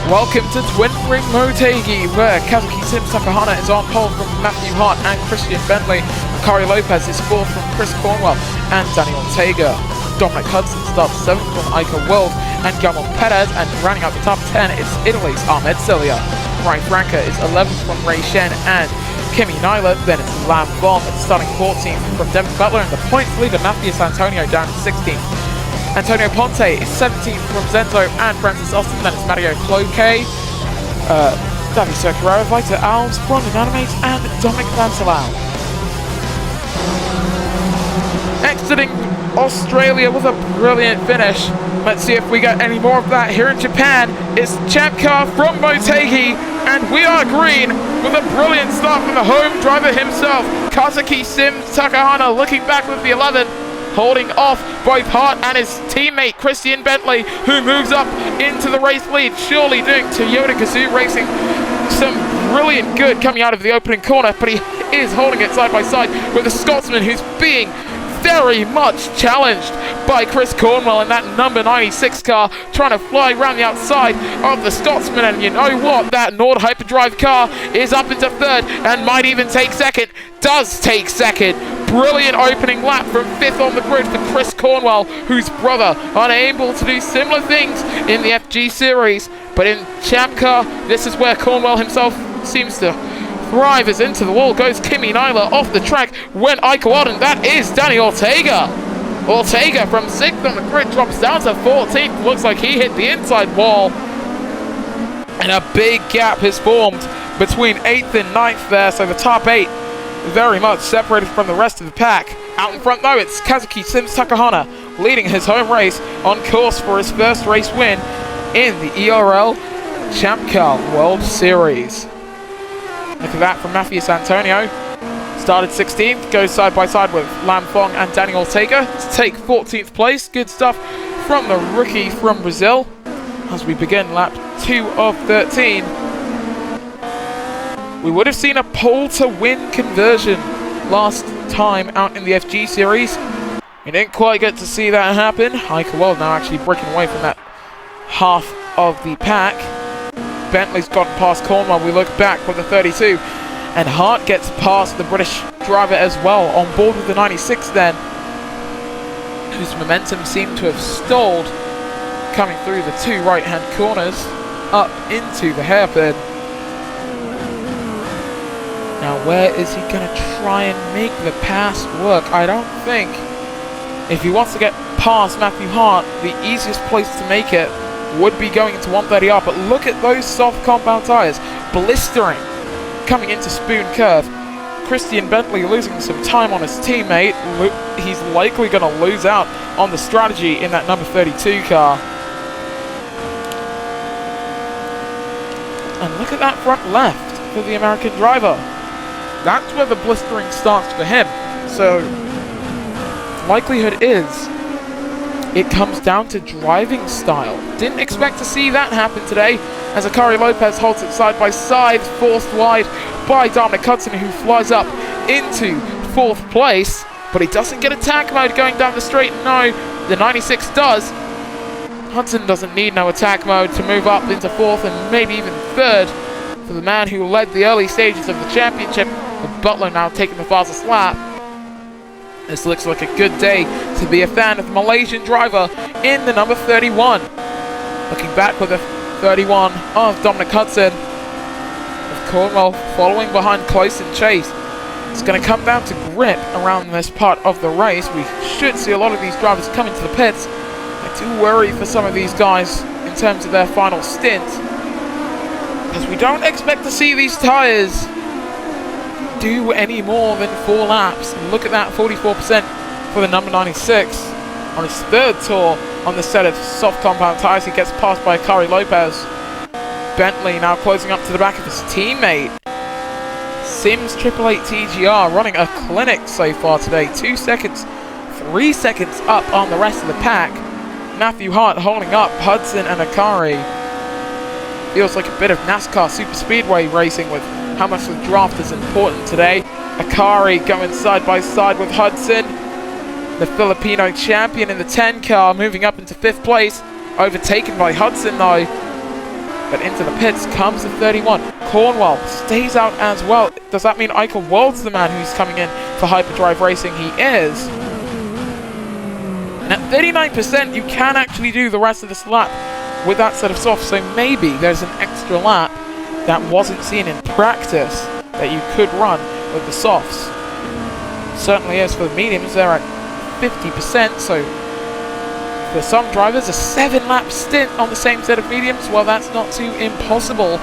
Welcome to Twin Ring Motegi, where Kazuki Sims Takahana is on pole from Matthew Hart and Christian Bentley. Makari Lopez is fourth from Chris Cornwell and Daniel Ortega. Dominic Hudson starts seventh from Ica World and Guillermo Perez, and rounding out the top 10 is Italy's Ahmed Celia. Ryan Franca is 11th from Ray Shen and Kimi Nyla. Then it's Lam Vom starting 14th from Devin Butler, and the points leader Mathias Antonio down to 16th. Antonio Ponte is 17th from Zenzo and Francis Austin. Then it's Mario Cloquet, Davi Circularo, Vita Alves, Brandon Animate, and Dominic Vantalau. Exiting Australia with a brilliant finish. Let's see if we get any more of that here in Japan. It's ChampCar from Motegi, and we are green with a brilliant start from the home driver himself, Kazuki Sims Takahana, looking back with the 11. Holding off both Hart and his teammate Christian Bentley, who moves up into the race lead, surely doing Toyota Gazoo Racing some brilliant good coming out of the opening corner, but he is holding it side by side with a Scotsman who's being very much challenged by Chris Cornwell in that number 96 car, trying to fly around the outside of the Scotsman. And you know what? That Nord Hyperdrive car is up into third and might even take second. Does take second. Brilliant opening lap from fifth on the grid for Chris Cornwell, whose brother unable to do similar things in the FG series. But in ChampCar, this is where Cornwell himself seems to thrive. As into the wall goes Kimi Nyla off the track when Ica, and that is Danny Ortega. Ortega from 6th on the grid drops down to 14th. Looks like he hit the inside wall. And a big gap has formed between 8th and 9th there, so the top 8 very much separated from the rest of the pack. Out in front though, it's Kazuki Sims Takahana leading his home race, on course for his first race win in the ERL ChampCar World Series. Look at that from Mathias Antonio. Started 16th, goes side by side with Lam Fong and Danny Ortega to take 14th place. Good stuff from the rookie from Brazil as we begin lap 2 of 13. We would have seen a pole to win conversion last time out in the FG series. We didn't quite get to see that happen. Ica World now actually breaking away from that half of the pack. Bentley's gotten past Cornwell. We look back with the 32, and Hart gets past the British driver as well, on board with the 96 then, whose momentum seemed to have stalled coming through the 2 right-hand corners up into the hairpin. Now where is he going to try and make the pass work? I don't think, if he wants to get past Matthew Hart, the easiest place to make it would be going into 130R, but look at those soft compound tyres, blistering, coming into Spoon Curve. Christian Bentley losing some time on his teammate. He's likely going to lose out on the strategy in that number 32 car. And look at that front left for the American driver. That's where the blistering starts for him. So, likelihood is it comes down to driving style. Didn't expect to see that happen today, as Makari Lopez holds it side by side, forced wide by Dominic Hudson, who flies up into 4th place, but he doesn't get attack mode going down the straight. No, the 96 does. Hudson doesn't need no attack mode to move up into 4th and maybe even 3rd for the man who led the early stages of the championship, with Butler now taking the fastest lap. This looks like a good day to be a fan of the Malaysian driver in the number 31. Looking back with the 31 of Dominic Hudson, with Cornwell following behind close in chase. It's going to come down to grip around this part of the race. We should see a lot of these drivers come into the pits. I do worry for some of these guys in terms of their final stint, because we don't expect to see these tyres do any more than 4 laps. And look at that, 44% for the number 96 on his 3rd tour on the set of soft compound tyres. He gets passed by Makari Lopez. Bentley now closing up to the back of his teammate. Sims 888 TGR running a clinic so far today. 2 seconds, 3 seconds up on the rest of the pack. Matthew Hart holding up Hudson and Makari. Feels like a bit of NASCAR Super Speedway racing with how much the draft is important today. Makari going side by side with Hudson. The Filipino champion in the 10 car moving up into 5th place. Overtaken by Hudson though. But into the pits comes the 31. Cornwell stays out as well. Does that mean Eichel Wald's the man who's coming in for Hyperdrive Racing? He is. And at 39%, you can actually do the rest of this lap with that set of softs. So maybe there's an extra lap that wasn't seen in practice that you could run with the softs. Certainly is for the mediums. They're at 50%, so for some drivers, a 7-lap stint on the same set of mediums, well, that's not too impossible.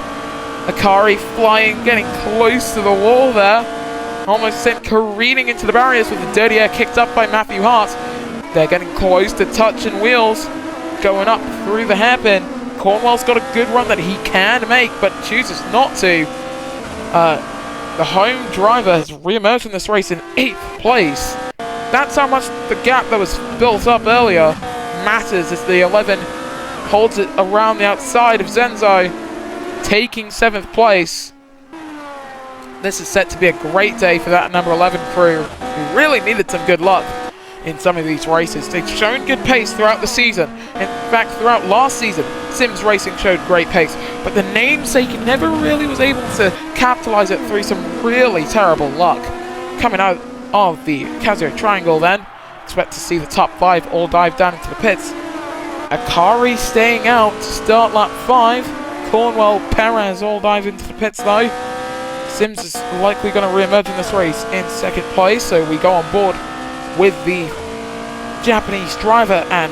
Akari flying, getting close to the wall there. Almost sent careening into the barriers with the dirty air kicked up by Matthew Hart. They're getting close to touching wheels, going up through the hairpin. Cornwell's got a good run that he can make, but chooses not to. The home driver has re-emerged in this race in 8th place. That's how much the gap that was built up earlier matters as the 11 holds it around the outside of Zenzo, taking 7th place. This is set to be a great day for that number 11 crew, who really needed some good luck in some of these races. They've shown good pace throughout the season. In fact, throughout last season, Sims Racing showed great pace, but the namesake never really was able to capitalize it through some really terrible luck. Coming out of the Casio Triangle then, expect to see the top 5 all dive down into the pits. Akari staying out to start lap 5. Cornwell, Perez all dive into the pits though. Sims is likely going to re-emerge in this race in 2nd place, so we go on board with the Japanese driver. And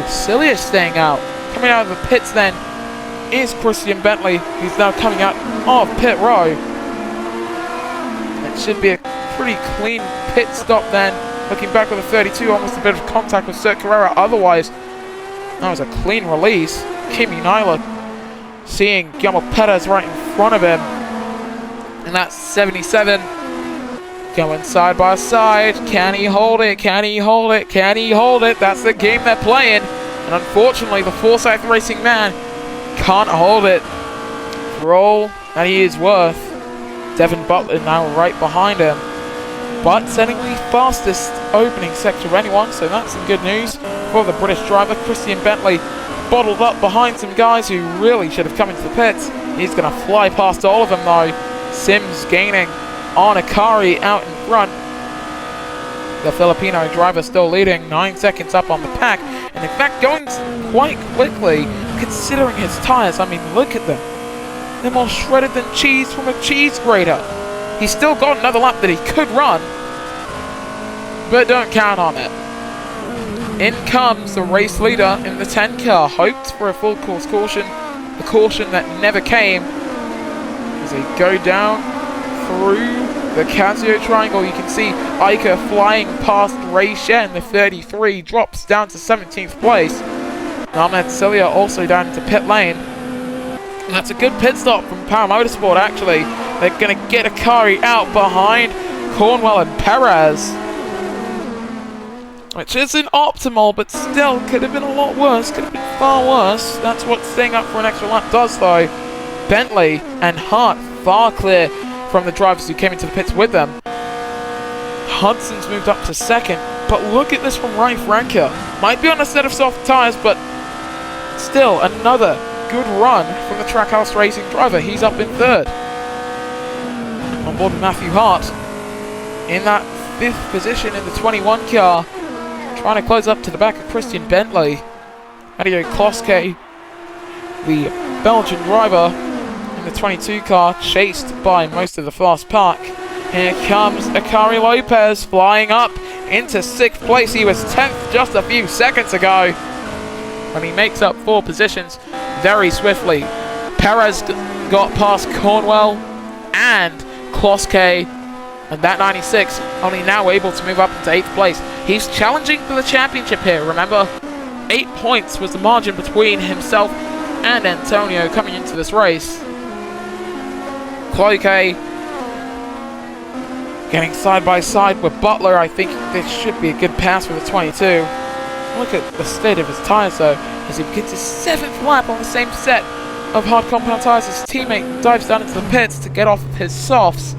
Cilia staying out. Coming out of the pits then is Christian Bentley, who's now coming out of pit row. It should be a pretty clean pit stop then. Looking back with a 32, almost a bit of contact with Sir Carrera. Otherwise, that was a clean release. Kimi Nyla seeing Guillermo Perez right in front of him. And that's 77. Going side by side. Can he hold it? Can he hold it? Can he hold it? That's the game they're playing. And unfortunately, the Forsyth Racing man can't hold it for all that he is worth. Devin Butler now right behind him, but setting the fastest opening sector of anyone, so that's some good news for the British driver. Christian Bentley bottled up behind some guys who really should have come into the pits. He's going to fly past all of them though. Sims gaining on Akari out in front. The Filipino driver still leading, 9 seconds up on the pack, and in fact going quite quickly considering his tyres. I mean, look at them. They're more shredded than cheese from a cheese grater. He's still got another lap that he could run, but don't count on it. In comes the race leader in the 10 car. Hoped for a full course caution, a caution that never came. As they go down through the Casio Triangle, you can see Iker flying past Ray Shen. The 33 drops down to 17th place. Ahmed Cilia also down into pit lane. And that's a good pit stop from Power Motorsport actually. They're going to get Akari out behind Cornwell and Perez, which isn't optimal, but still could have been a lot worse, could have been far worse. That's what staying up for an extra lap does though. Bentley and Hart far clear from the drivers who came into the pits with them. Hudson's moved up to 2nd, but look at this from Ryan Franke. Might be on a set of soft tyres, but still another good run from the Trackhouse Racing driver. He's up in 3rd. On board with Matthew Hart in that 5th position in the 21 car, trying to close up to the back of Christian Bentley. Mario Kloske, the Belgian driver in the 22 car, chased by most of the fast pack. Here comes Akari Lopez flying up into 6th place. He was 10th just a few seconds ago, and he makes up 4 positions very swiftly. Perez got past Cornwell and Kloske, and that 96 only now able to move up into 8th place. He's challenging for the championship here. Remember, 8 points was the margin between himself and Antonio coming into this race. Kloike getting side by side with Butler. I think this should be a good pass for the 22. Look at the state of his tyres though, as he begins his 7th lap on the same set of hard compound tyres. His teammate dives down into the pits to get off of his softs.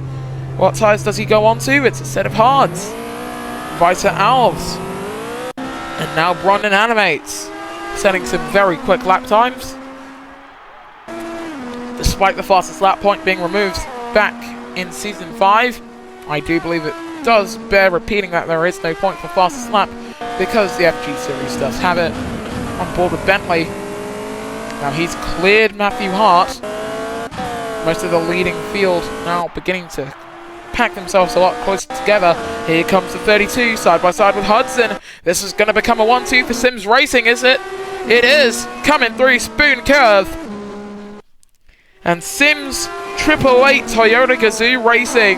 What tyres does he go on to? It's a set of hards. Vita Alves. And now Brondon Animates, setting some very quick lap times. despite the fastest lap point being removed back in Season 5. I do believe it does bear repeating that there is no point for fastest lap because the FG Series does have it. On board with Bentley. Now he's cleared Matthew Hart. Most of the leading field now beginning to pack themselves a lot closer together. Here comes the 32, side by side with Hudson. This is going to become a 1-2 for Sims Racing, is it? It is. Coming through Spoon Curve. And Sims 888 Toyota Gazoo Racing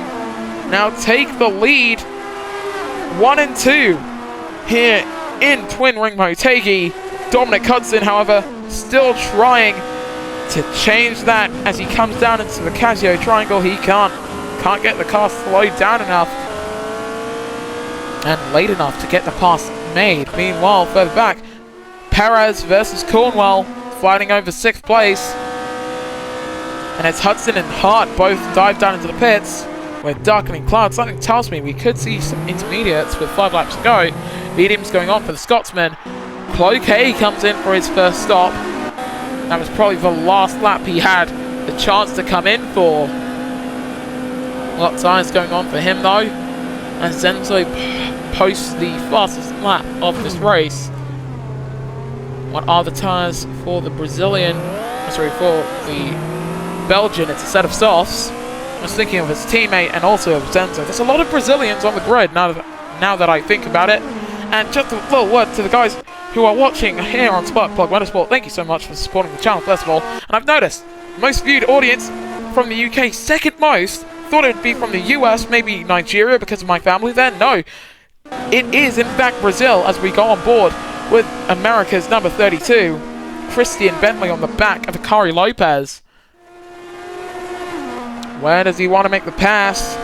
now take the lead 1 and 2 here in Twin Ring Motegi. Dominic Hudson, however, still trying to change that as he comes down into the Casio Triangle. He can't get the car slowed down enough and late enough to get the pass made. Meanwhile, further back, Perez versus Cornwell fighting over 6th place. And it's Hudson and Hart both dive down into the pits with darkening clouds. Something tells me we could see some intermediates with 5 laps to go. Mediums going on for the Scotsman. Cloquet comes in for his first stop. That was probably the last lap he had the chance to come in for. A lot of tires going on for him though, as Zenzo posts the fastest lap of this race. What are the tires for the Brazilian? Sorry, for the Belgian, it's a set of softs. I was thinking of his teammate and also of Zenzo. There's a lot of Brazilians on the grid now that I think about it. And just a little word to the guys who are watching here on Sparkplug Motorsport. Thank you so much for supporting the channel, first of all. And I've noticed, most viewed audience from the UK, second most. Thought it would be from the US, maybe Nigeria because of my family there. No, it is in fact Brazil as we go on board with America's number 32, Christian Bentley on the back of Akari Lopez. Where does he want to make the pass?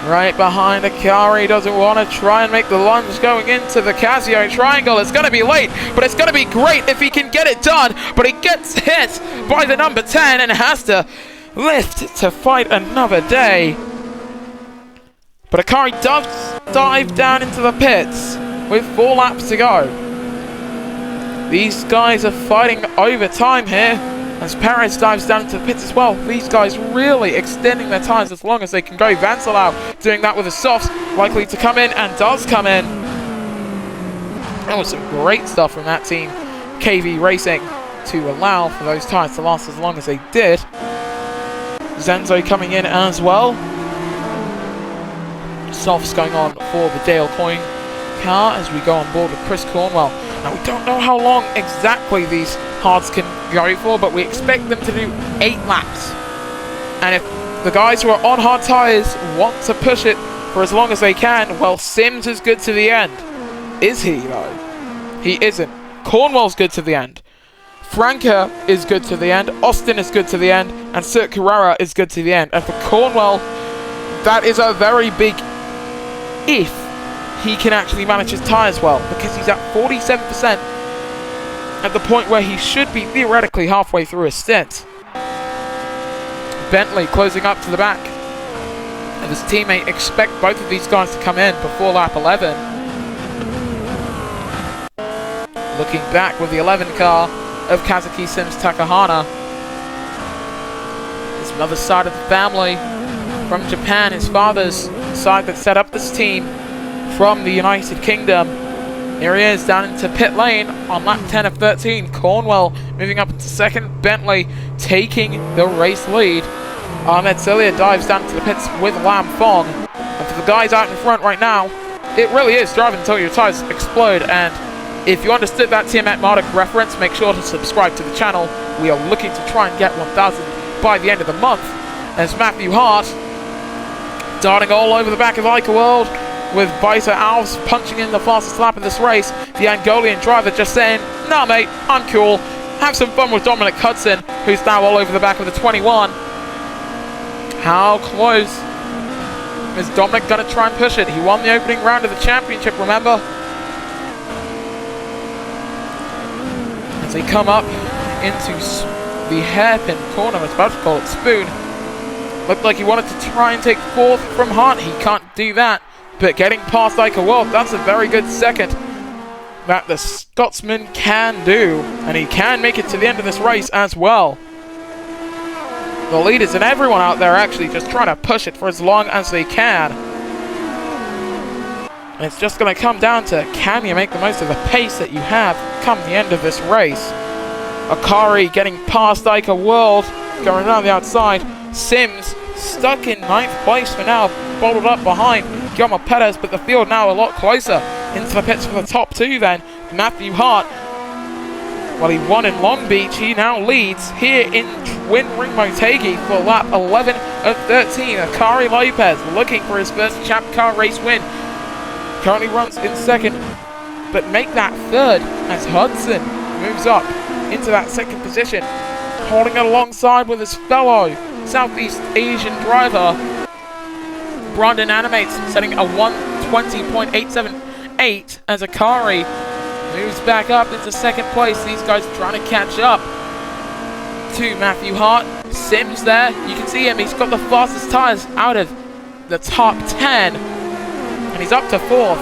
Right behind Akari, doesn't want to try and make the lunge going into the Casio Triangle. It's going to be late, but it's going to be great if he can get it done. But he gets hit by the number 10 and has to lift to fight another day. But Akari does dive down into the pits with 4 laps to go. These guys are fighting over time here as Perez dives down into the pits as well. These guys really extending their times as long as they can go. Vancelau doing that with the softs, likely to come in and does come in. That was some great stuff from that team, KV Racing, to allow for those tires to last as long as they did. Zenzo coming in as well. Softs going on for the Dale Coyne car as we go on board with Chris Cornwell. Now we don't know how long exactly these hards can go for, but we expect them to do 8 laps. And if the guys who are on hard tyres want to push it for as long as they can, well, Sims is good to the end. Is he though? He isn't. Cornwell's good to the end. Franca is good to the end, Austin is good to the end, and Sir Carrera is good to the end. And for Cornwell, that is a very big if he can actually manage his tyres well, because he's at 47% at the point where he should be theoretically halfway through his stint. Bentley closing up to the back, and his teammate expect both of these guys to come in before lap 11. Looking back with the 11 car of Kazuki Sims Takahana. His mother's side of the family from Japan, his father's side that set up this team from the United Kingdom. Here he is down into pit lane on lap 10 of 13. Cornwell moving up into second. Bentley taking the race lead. Ahmed Celia dives down into the pits with Lam Fong. And for the guys out in front right now, it really is driving until your tires explode. And if you understood that TMAT Marduk reference, make sure to subscribe to the channel. We are looking to try and get 1,000 by the end of the month. As Matthew Hart darting all over the back of Ica World, with Biter Alves punching in the fastest lap of this race. The Angolian driver just saying, nah mate, I'm cool. Have some fun with Dominic Hudson, who's now all over the back of the 21. How close is Dominic going to try and push it? He won the opening round of the championship, remember? As they come up into the hairpin corner, I was about to call it Spoon. Looked like he wanted to try and take 4th from Hart. He can't do that. But getting past Ica World, that's a very good second that the Scotsman can do. And he can make it to the end of this race as well. the leaders and everyone out there actually just trying to push it for as long as they can. And it's just going to come down to, can you make the most of the pace that you have come the end of this race? Akari getting past Ica World, going around the outside. Sims stuck in 9th place for now, bottled up behind Guillermo Perez, but the field now a lot closer into the pits for the top two then. Matthew Hart, well, he won in Long Beach, he now leads here in Twin Ring Motegi for lap 11 of 13. Akari Lopez looking for his first ChampCar race win. Currently runs in second, but make that third as Hudson moves up into that second position, holding it alongside with his fellow Southeast Asian driver Brandon Animates, setting a 1:20.878 as Akari moves back up into second place. These guys trying to catch up to Matthew Hart. Sims there, you can see him, he's got the fastest tires out of the top 10, and he's up to 4th.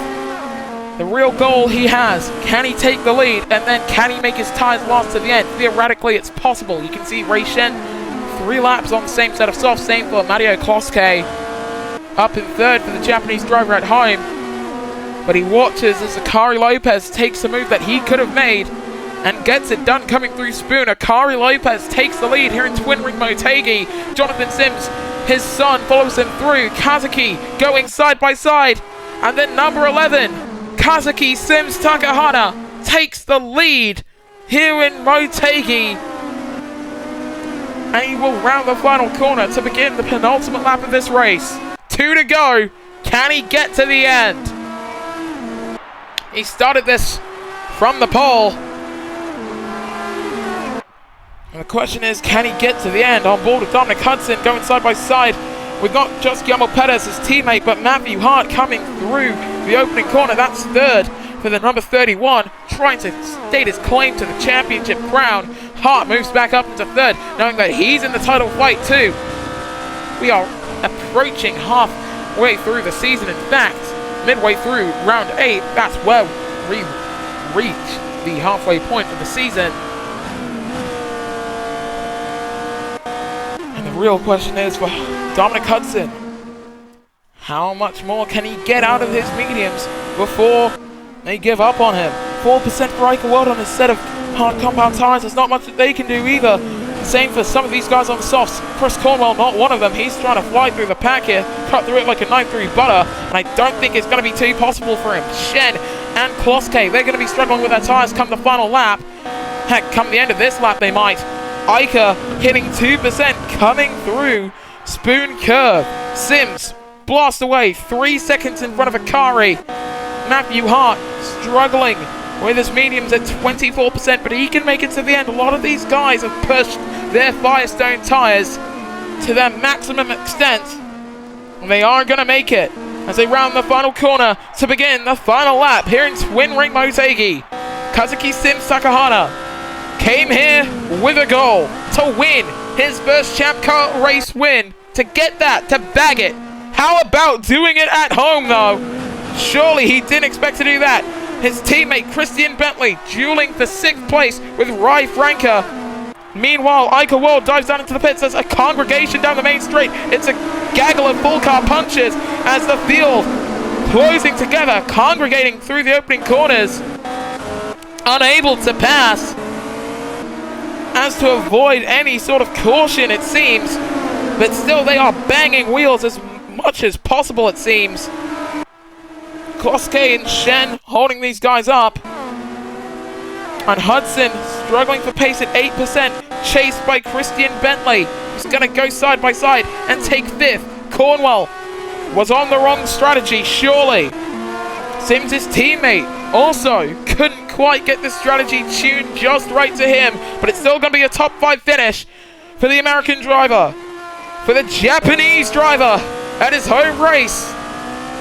The real goal he has, can he take the lead, and then can he make his tires last to the end? Theoretically, it's possible. You can see Ray Shen, 3 laps on the same set of softs, same for Mario Kloske, up in 3rd for the Japanese driver at home. But he watches as Akari Lopez takes a move that he could have made and gets it done coming through Spoon. Akari Lopez takes the lead here in Twin Ring Motegi. Jonathan Sims, his son, follows him through. Kazuki going side by side. And then number 11, Kazuki Sims Takahata takes the lead here in Motegi. And he will round the final corner to begin the penultimate lap of this race. 2 to go. Can he get to the end? He started this from the pole. And the question is, can he get to the end? On board with Dominic Hudson going side by side with not just Guillermo Perez, his teammate, but Matthew Hart coming through the opening corner. That's 3rd for the number 31, trying to state his claim to the championship crown. Hart moves back up into 3rd, knowing that he's in the title fight too. We are approaching halfway through the season. In fact, midway through round 8, that's where we reach the halfway point of the season. And the real question is for Dominic Hudson, how much more can he get out of his mediums before they give up on him? 4% for Ica World on his set of hard compound tires. There's not much that they can do either. Same for some of these guys on the softs. Chris Cornwell, not one of them. He's trying to fly through the pack here, cut through it like a knife through butter, and I don't think it's going to be too possible for him. Shen and Kloske, they're going to be struggling with their tires come the final lap. Heck, come the end of this lap they might. Ica hitting 2%, coming through Spoon Curve. Sims blast away, 3 seconds in front of Akari. Matthew Hart struggling with his mediums at 24%, but he can make it to the end. A lot of these guys have pushed their Firestone tires to their maximum extent, and they are going to make it as they round the final corner to begin the final lap here in Twin Ring Motegi. Kazuki Sims Takahata came here with a goal to win his first ChampCar race win, to get that, to bag it. How about doing it at home though? Surely he didn't expect to do that. His teammate Christian Bentley dueling for 6th place with Rai Franca. Meanwhile, Ica World dives down into the pits. There's a congregation down the main straight. It's a gaggle of full car punches as the field closing together, congregating through the opening corners, unable to pass as to avoid any sort of caution, it seems. But still, they are banging wheels as much as possible, it seems. Kloske and Shen holding these guys up. And Hudson struggling for pace at 8%, chased by Christian Bentley, who's going to go side by side and take 5th. Cornwell was on the wrong strategy, surely. Sims' teammate also couldn't quite get the strategy tuned just right to him, but it's still going to be a top 5 finish for the American driver, for the Japanese driver at his home race.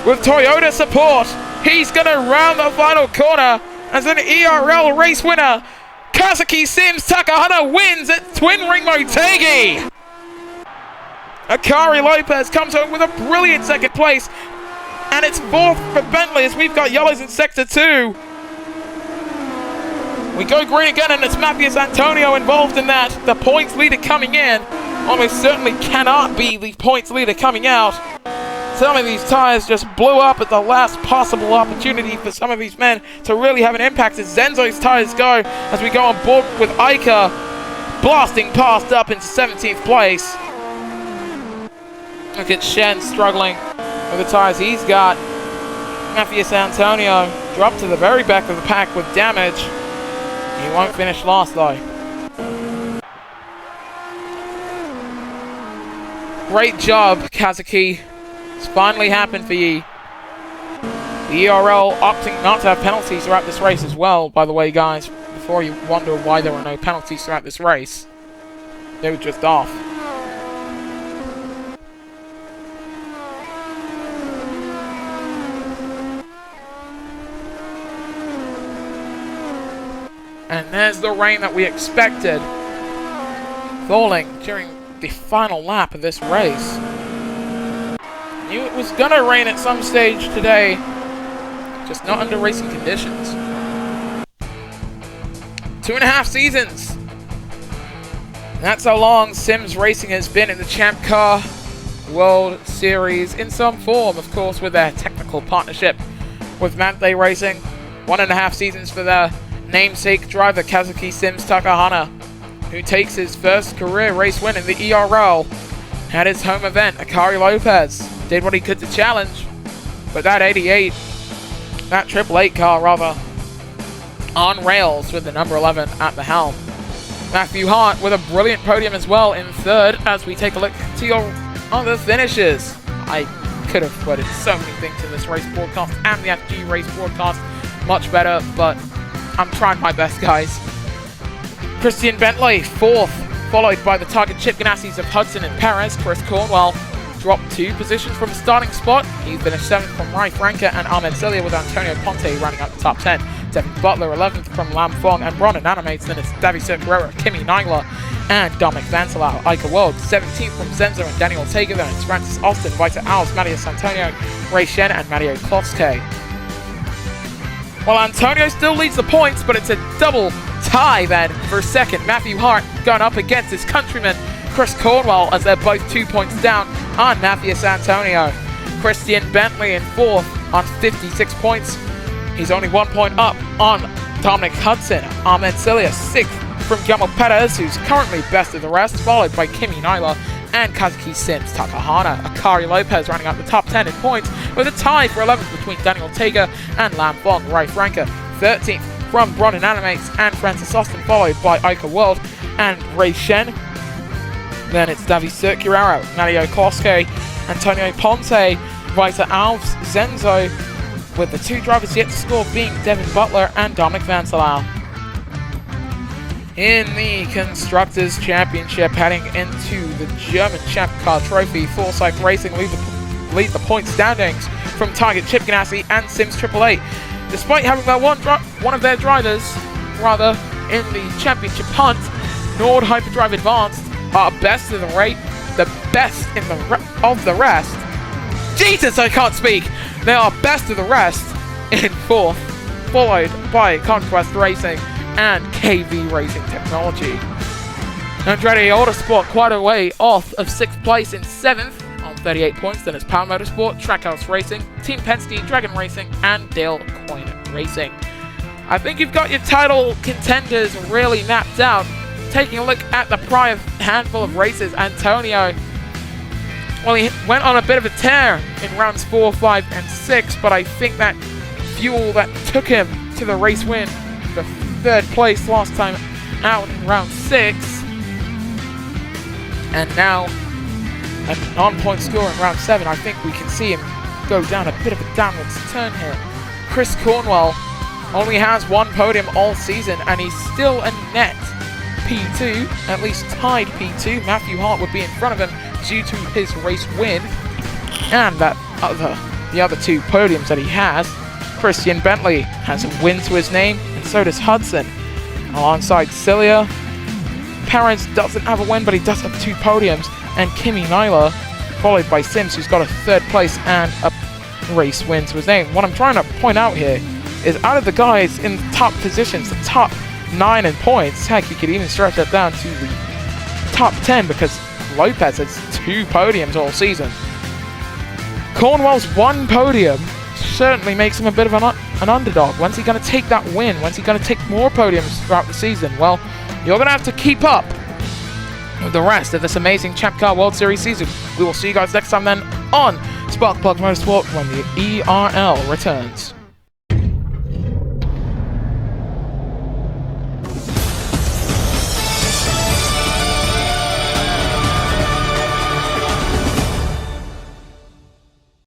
With Toyota support, he's going to round the final corner as an ERL race winner. Kazuki Sims Takahata wins at Twin Ring Motegi. Akari Lopez comes home with a brilliant 2nd place, and it's 4th for Bentley as we've got yellows in sector 2. We go green again, and it's Matthias Antonio involved in that. The points leader coming in. almost certainly cannot be the points leader coming out. Some of these tires just blew up at the last possible opportunity for some of these men to really have an impact as Zenzo's tires go as we go on board with Ica blasting past up into 17th place. Look at Shen struggling with the tires he's got. Matthias Antonio dropped to the very back of the pack with damage. He won't finish last though. Great job, Kazuki. It's finally happened for ye. The ERL opting not to have penalties throughout this race as well, by the way, guys. Before you wonder why there were no penalties throughout this race, they were just off. And there's the rain that we expected, falling during the final lap of this race. Knew it was gonna rain at some stage today, just not under racing conditions. 2.5 seasons. That's how long Sims Racing has been in the ChampCar World Series in some form, of course, with their technical partnership with Motegi Racing. 1.5 seasons for their namesake driver Kazuki Sims Takahana, who takes his first career race win in the ERL at his home event. Akari Lopez did what he could to challenge, but that 88, that 888 car rather, on rails with the number 11 at the helm. Matthew Hart with a brilliant podium as well in third as we take a look to your other finishes. I could have put in so many things in this race broadcast and the FG race broadcast much better, but I'm trying my best, guys. Christian Bentley, fourth, followed by the target chip ganassies of Hudson and Perez. Chris Cornwell dropped 2 positions from the starting spot. He finished 7th from Rai Franca and Ahmed Celia, with Antonio Ponte running up the top 10. Devin Butler 11th from Lam Fong and Bronn Animates. Then it's Davison Guerrero, Kimi Nyla, and Dominic Vancelau. Ica World 17th from Zenzo and Daniel Ortega. Then it's Francis Austin, Vita Alves, Matthias Antonio, Ray Shen, and Mario Kloske. Well, Antonio still leads the points, but it's a double tie then for second. Matthew Hart going up against his countryman Chris Cornwell as they're both 2 points down on Matthias Antonio. Christian Bentley in fourth on 56 points. He's only 1 point up on Dominic Hudson. Ahmed Celia 6th from Guillermo Perez, who's currently best of the rest, followed by Kimi Nyla and Kazuki Sims Takahana. Akari Lopez running up the top 10 in points, with a tie for 11th between Daniel Ortega and Lam Fong. Rai Franca 13th from Bronn Animates and Francis Austin, followed by Ica World and Ray Shen. Then it's Davi Circuraro, Mario Kloske, Antonio Ponte, Vita Alves, Zenzo, with the 2 drivers yet to score being Devin Butler and Dominic Vancelau. In the Constructors' Championship, heading into the German ChampCar Trophy, Forsyth Racing lead the point standings from Target Chip Ganassi and Sims 888. Despite having their one of their drivers, rather, in the championship hunt, Nord Hyperdrive Advanced are best of the rate, the best in of the rest. Jesus, I can't speak! They are best of the rest in fourth, followed by Conquest Racing and KV Racing Technology. Andretti Autosport quite a way off of 6th place in 7th on 38 points. Then it's Power Motorsport, Trackhouse Racing, Team Penske, Dragon Racing, and Dale Coyne Racing. I think you've got your title contenders really mapped out. Taking a look at the prior handful of races, Antonio, well, he went on a bit of a tear in rounds 4, 5, and 6, but I think that fuel that took him to the race win, the 3rd place last time out in round 6, and now an on-point score in round 7, I think we can see him go down a bit of a downwards turn here. Chris Cornwell only has 1 podium all season, and he's still a net P2, at least tied P2. Matthew Hart would be in front of him due to his race win, and the other 2 podiums that he has. Christian Bentley has a win to his name, and so does Hudson. Alongside Celia, Perez doesn't have a win, but he does have 2 podiums, and Kimi Nyla, followed by Sims, who's got a 3rd place and a race win to his name. What I'm trying to point out here is, out of the guys in the top positions, the top 9 in points, heck, you could even stretch that down to the top 10, because Lopez has 2 podiums all season. Cornwell's 1 podium certainly makes him a bit of an underdog. When's he going to take that win? When's he going to take more podiums throughout the season? Well, you're going to have to keep up with the rest of this amazing ChampCar World Series season. We will see you guys next time then on Spark Plug Motorsport when the ERL returns.